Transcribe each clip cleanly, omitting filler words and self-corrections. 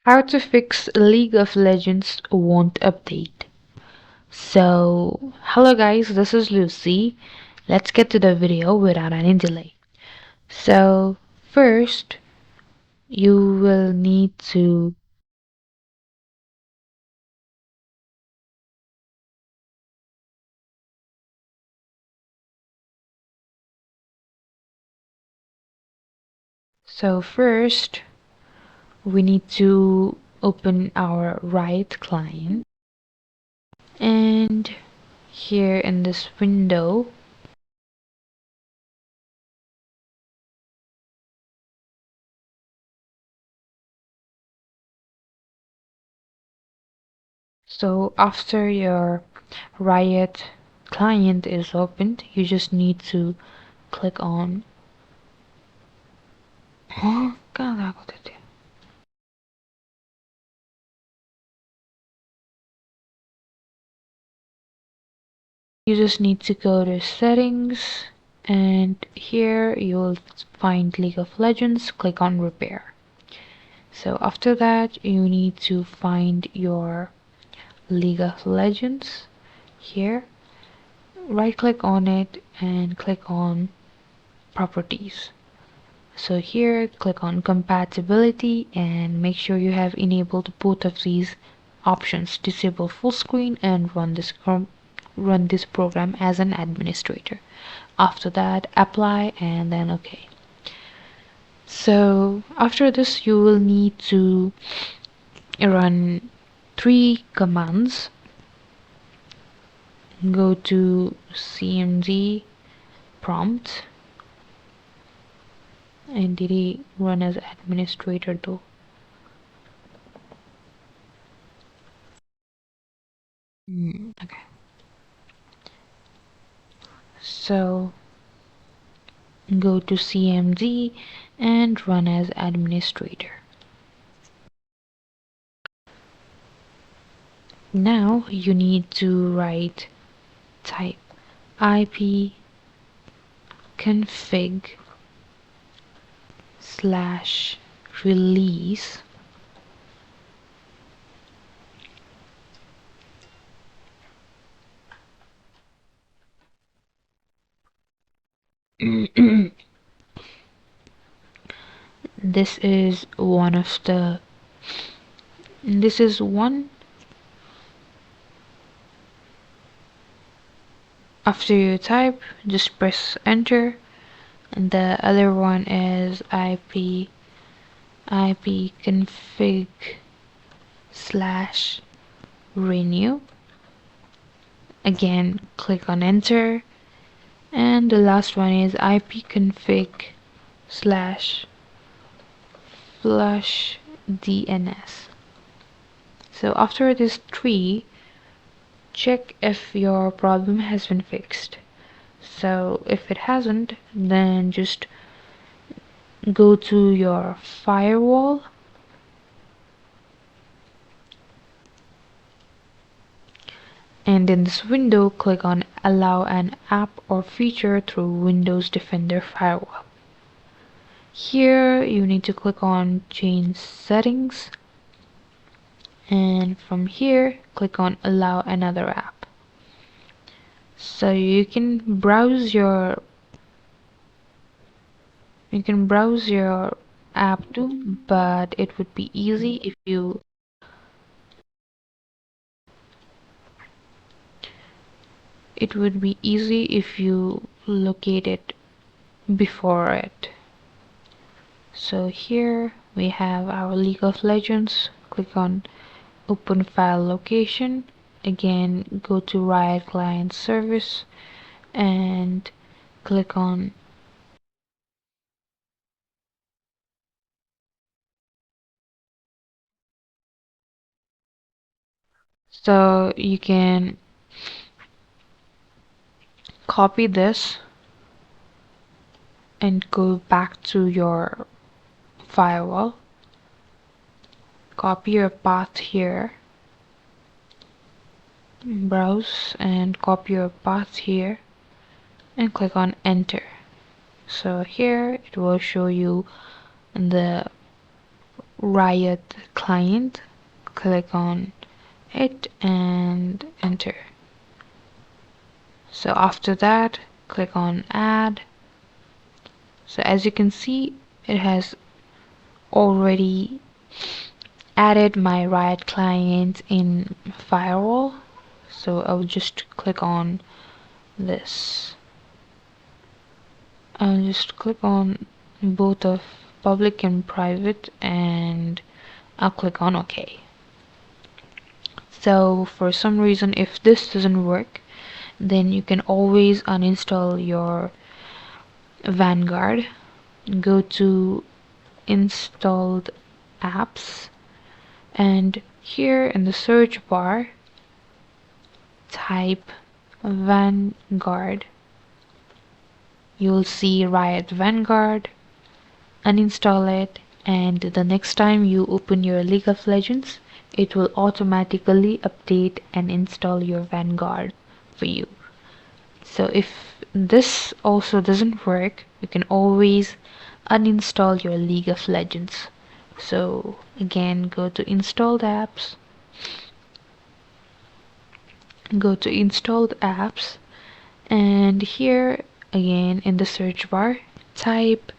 How to fix League of Legends won't update. So, hello guys, this is Lucy. Let's get to the video without any delay. So, first, you will need to first we need to open our Riot client, and here in this window so after your Riot client is opened, you just need to click on you just need to go to settings, and here you'll find League of Legends. Click on repair. So after that you need to find your League of Legends. Here, right click on it and click on properties. So here click on compatibility and make sure you have enabled both of these options: disable full screen and run this program as an administrator. After that, apply and then OK. So after this you will need to run 3 commands. Go to cmd prompt, and did he run as administrator though? Okay. So go to cmd and run as administrator. Now you need to type ip config / release this is one after you type, just press enter, and the other one is ip config / renew. Again, click on enter, and the last one is ip config / flush DNS. So after this 3, check if your problem has been fixed. So if it hasn't, then just go to your firewall and in this window click on allow an app or feature through Windows Defender Firewall. Here you need to click on change settings, and from here click on allow another app. So you can browse your app too, but it would be easy if you locate it before it. So here we have our League of Legends. Click on open file location. Again, go to Riot Client Service and click on so you can copy this and go back to your firewall. Copy your path here, browse and copy your path here and click on enter. So here it will show you the Riot client, click on it and enter. So after that, click on add. So as you can see, it has already added my Riot client in firewall. So I'll just click on this. I'll just click on both of public and private, and I'll click on OK. So for some reason, if this doesn't work, then you can always uninstall your Vanguard. Go to installed apps, and here in the search bar type Vanguard. You'll see Riot Vanguard. Uninstall it, and the next time you open your League of Legends, it will automatically update and install your Vanguard for you. So if this also doesn't work, you can always uninstall your League of Legends. So again, go to installed apps, and here again in the search bar type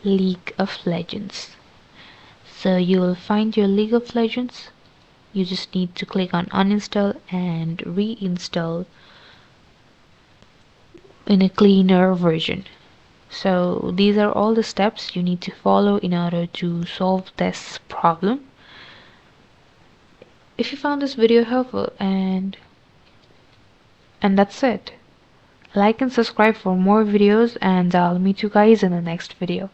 League of Legends. So you will find your League of Legends. You just need to click on uninstall and reinstall in a cleaner version. So these are all the steps you need to follow in order to solve this problem. If you found this video helpful, and that's it. Like and subscribe for more videos, and I'll meet you guys in the next video.